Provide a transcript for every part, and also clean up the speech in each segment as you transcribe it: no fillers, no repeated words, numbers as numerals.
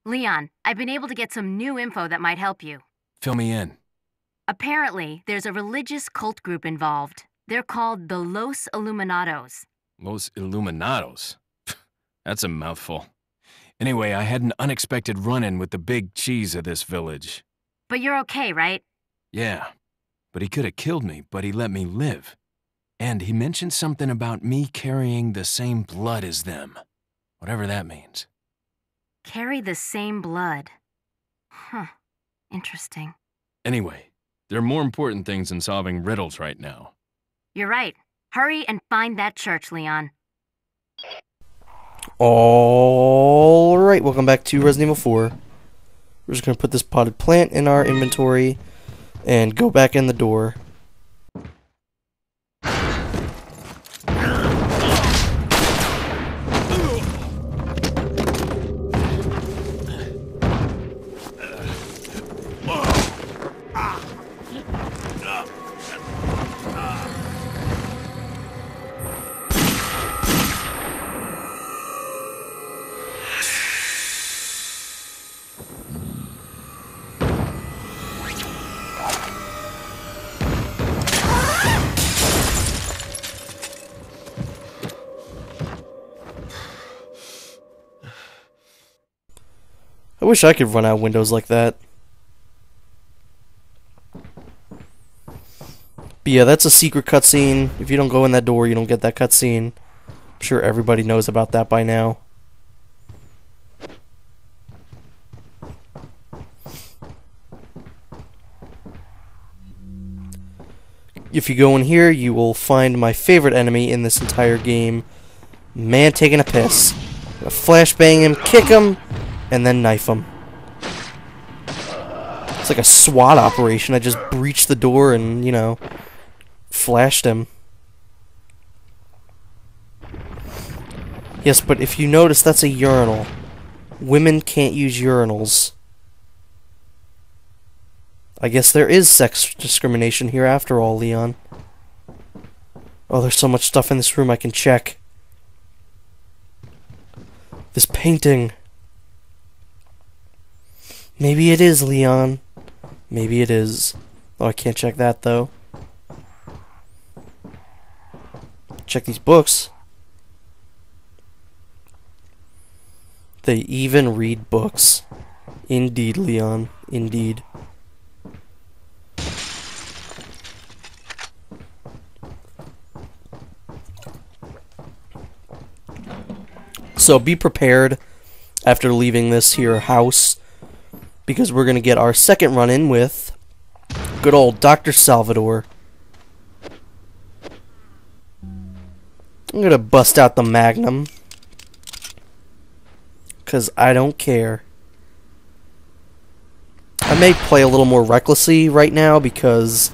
Leon, I've been able to get some new info that might help you. Fill me in. Apparently, there's a religious cult group involved. They're called the Los Illuminados. Los Illuminados. That's a mouthful. Anyway, I had an unexpected run-in with the big cheese of this village. But you're okay, right? Yeah, but he could have killed me, but he let me live. And he mentioned something about me carrying the same blood as them. Whatever that means. Carry the same blood. Huh. Interesting. Anyway, there are more important things than solving riddles right now. You're right. Hurry and find that church, Leon. Alright, welcome back to Resident Evil 4. We're just going to put this potted plant in our inventory and go back in the door. I wish I could run out windows like that. But yeah, that's a secret cutscene. If you don't go in that door, you don't get that cutscene. I'm sure everybody knows about that by now. If you go in here, you will find my favorite enemy in this entire game. Man taking a piss. Gonna flashbang him, kick him, and then knife him. It's like a SWAT operation. I just breached the door and, you know, flashed him. Yes, but if you notice, that's a urinal. Women can't use urinals. I guess there is sex discrimination here after all, Leon. Oh, there's so much stuff in this room I can check. This painting. Maybe it is, Leon. Maybe it is. Oh, I can't check that, though. Check these books. They even read books. Indeed, Leon. Indeed. So be prepared after leaving this here house, because we're going to get our second run-in with good old Dr. Salvador. I'm going to bust out the Magnum, because I don't care. I may play a little more recklessly right now, because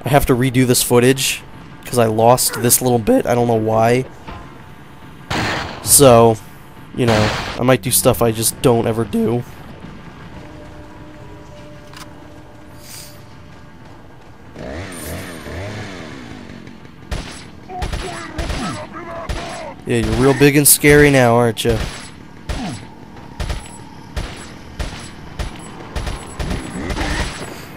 I have to redo this footage, because I lost this little bit. I don't know why. So, you know, I might do stuff I just don't ever do. Yeah, you're real big and scary now, aren't you?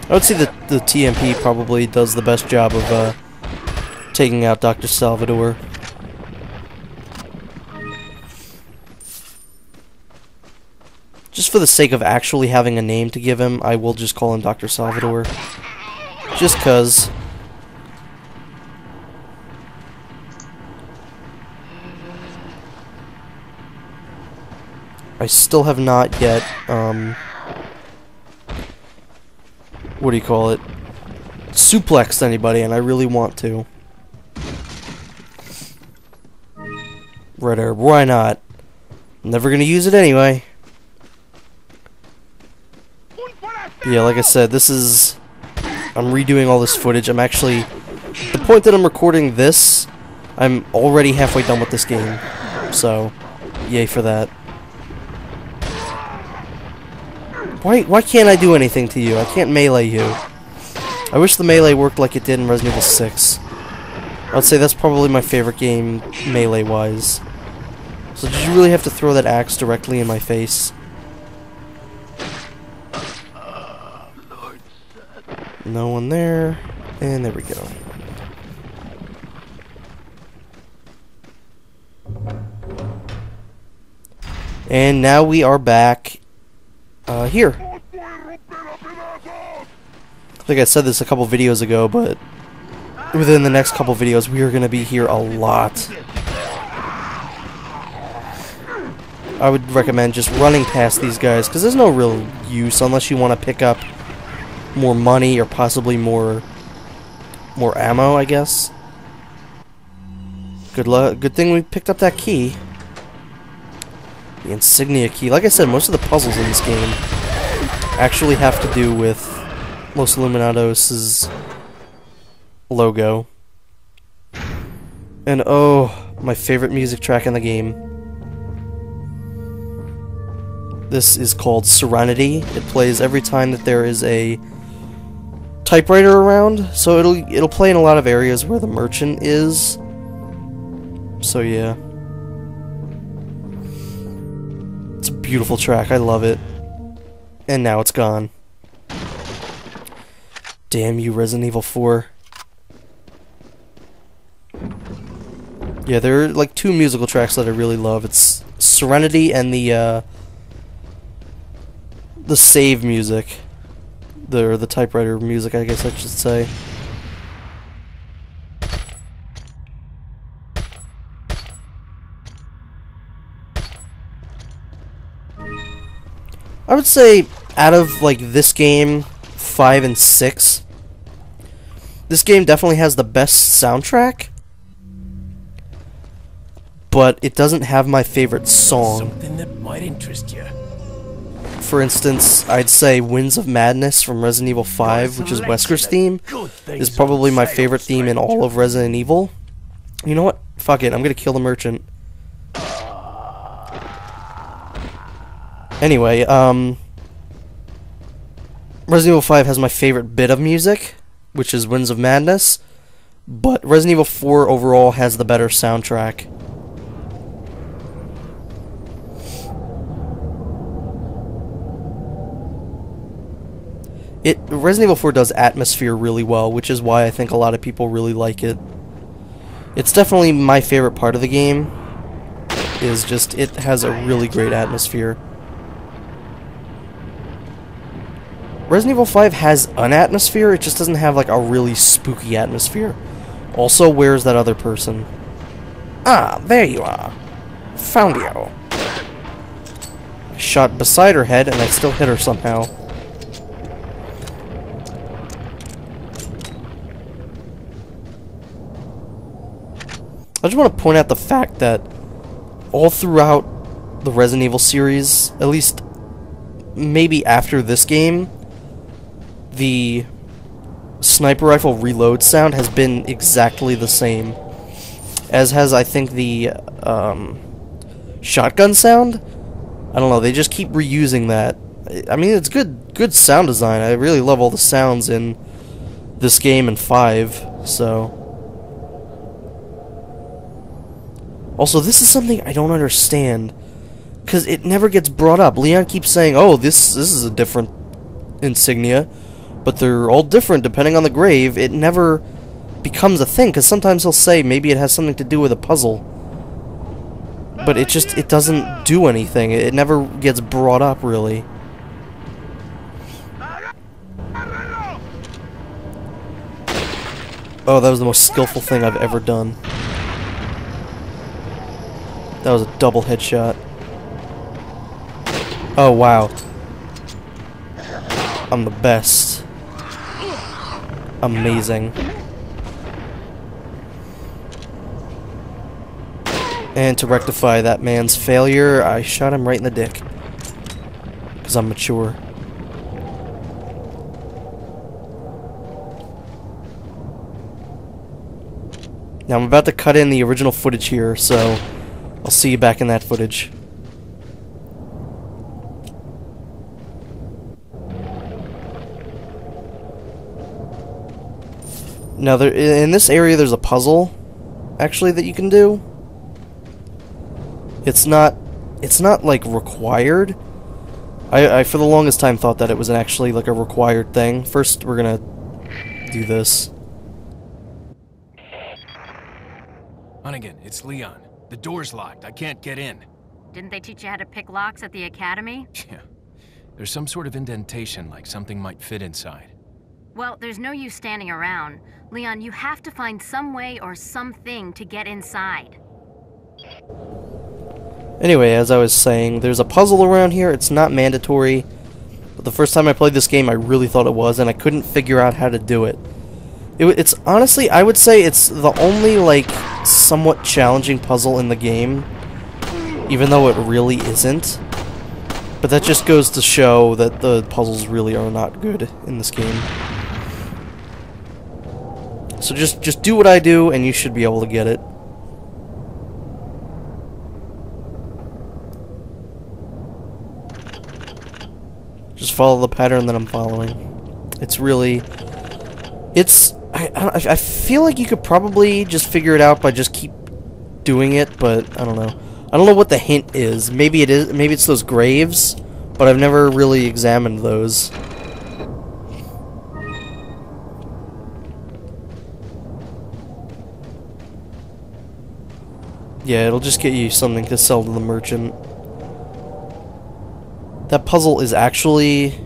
I would say that the TMP probably does the best job of taking out Dr. Salvador. Just for the sake of actually having a name to give him, I will just call him Dr. Salvador. Just 'cause. I still have not yet, what do you call it? Suplexed anybody, and I really want to. Red herb, why not? I'm never gonna use it anyway. Yeah, like I said, this is... I'm redoing all this footage. I'm actually... The point that I'm recording this, I'm already halfway done with this game. So, yay for that. Why can't I do anything to you? I can't melee you. I wish the melee worked like it did in Resident Evil 6. I would say that's probably my favorite game, melee-wise. So did you really have to throw that axe directly in my face? No one there. And there we go. And now we are back here. I think I said this a couple videos ago, but within the next couple videos, we are going to be here a lot. I would recommend just running past these guys, because there's no real use unless you want to pick up more money or possibly more ammo, I guess. Good luck. Good thing we picked up that key. The insignia key. Like I said, most of the puzzles in this game actually have to do with Los Illuminados' logo. And oh, my favorite music track in the game. This is called Serenity. It plays every time that there is a typewriter around, so it'll play in a lot of areas where the merchant is. So yeah. It's a beautiful track, I love it. And now it's gone. Damn you, Resident Evil 4. Yeah, there are like two musical tracks that I really love. It's Serenity and the save music. The typewriter music, I guess I should say. I would say out of like this game, 5 and 6, this game definitely has the best soundtrack, but it doesn't have my favorite song. Something that might interest you. For instance, I'd say Winds of Madness from Resident Evil 5, which is Wesker's theme, is probably my favorite theme in all of Resident Evil. You know what? Fuck it, I'm gonna kill the merchant. Anyway, Resident Evil 5 has my favorite bit of music, which is Winds of Madness, but Resident Evil 4 overall has the better soundtrack. Resident Evil 4 does atmosphere really well, which is why I think a lot of people really like it. It's definitely my favorite part of the game, is just it has a really great atmosphere. Resident Evil 5 has an atmosphere, it just doesn't have like a really spooky atmosphere. Also, where's that other person? Ah, there you are. Found you. I shot beside her head and I still hit her somehow. I just want to point out the fact that all throughout the Resident Evil series, at least maybe after this game, the sniper rifle reload sound has been exactly the same. As has, I think, the shotgun sound. I don't know, they just keep reusing that. I mean, it's good sound design. I really love all the sounds in this game and 5, so... Also, this is something I don't understand, because it never gets brought up. Leon keeps saying, oh, this is a different insignia, but they're all different depending on the grave. It never becomes a thing, because sometimes he'll say maybe it has something to do with a puzzle. But it doesn't do anything. It never gets brought up, really. Oh, that was the most skillful thing I've ever done. That was a double headshot. Oh, wow. I'm the best. Amazing. And to rectify that man's failure, I shot him right in the dick. Because I'm mature. Now I'm about to cut in the original footage here, so I'll see you back in that footage. Now, in this area, there's a puzzle, actually, that you can do. It's not like required. I for the longest time thought that it was actually like a required thing. First, we're gonna do this. Hunnigan, it's Leon. The door's locked. I can't get in. Didn't they teach you how to pick locks at the academy? Yeah. There's some sort of indentation, like something might fit inside. Well, there's no use standing around. Leon, you have to find some way or something to get inside. Anyway, as I was saying, there's a puzzle around here. It's not mandatory. But the first time I played this game, I really thought it was, and I couldn't figure out how to do it. It's honestly, I would say it's the only, like, somewhat challenging puzzle in the game, even though it really isn't. But that just goes to show that the puzzles really are not good in this game. So just do what I do, and you should be able to get it. Just follow the pattern that I'm following. It's really... I feel like you could probably just figure it out by just keep doing it, but I don't know. I don't know what the hint is. Maybe it is. Maybe it's those graves, but I've never really examined those. Yeah, it'll just get you something to sell to the merchant. That puzzle is actually...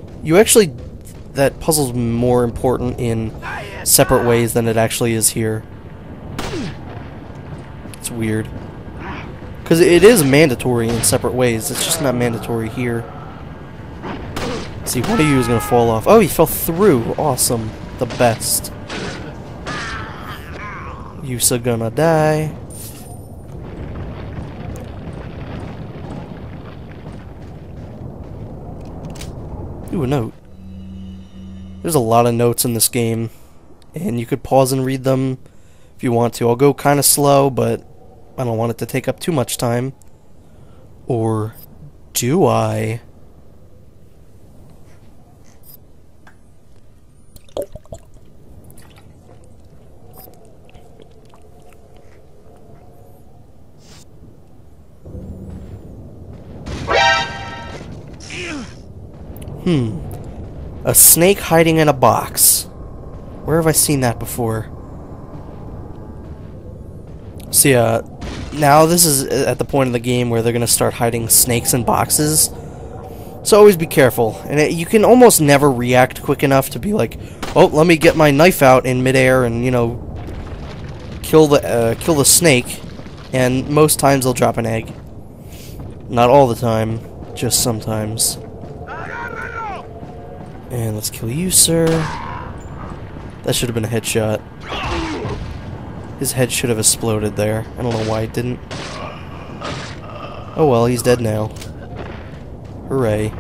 That puzzle's more important in separate ways than it actually is here. It's weird. Because it is mandatory in separate ways, it's just not mandatory here. Let's see, one of you is going to fall off. Oh, he fell through. Awesome. The best. You're gonna die. Ooh, a note. There's a lot of notes in this game, and you could pause and read them if you want to. I'll go kind of slow, but I don't want it to take up too much time. Or do I? A snake hiding in a box. Where have I seen that before? So yeah, now this is at the point of the game where they're going to start hiding snakes in boxes. So always be careful. And you can almost never react quick enough to be like, oh, let me get my knife out in midair and, you know, kill the snake. And most times they'll drop an egg. Not all the time, just sometimes. And let's kill you, sir. That should have been a headshot. His head should have exploded there. I don't know why it didn't. Oh well, he's dead now. Hooray.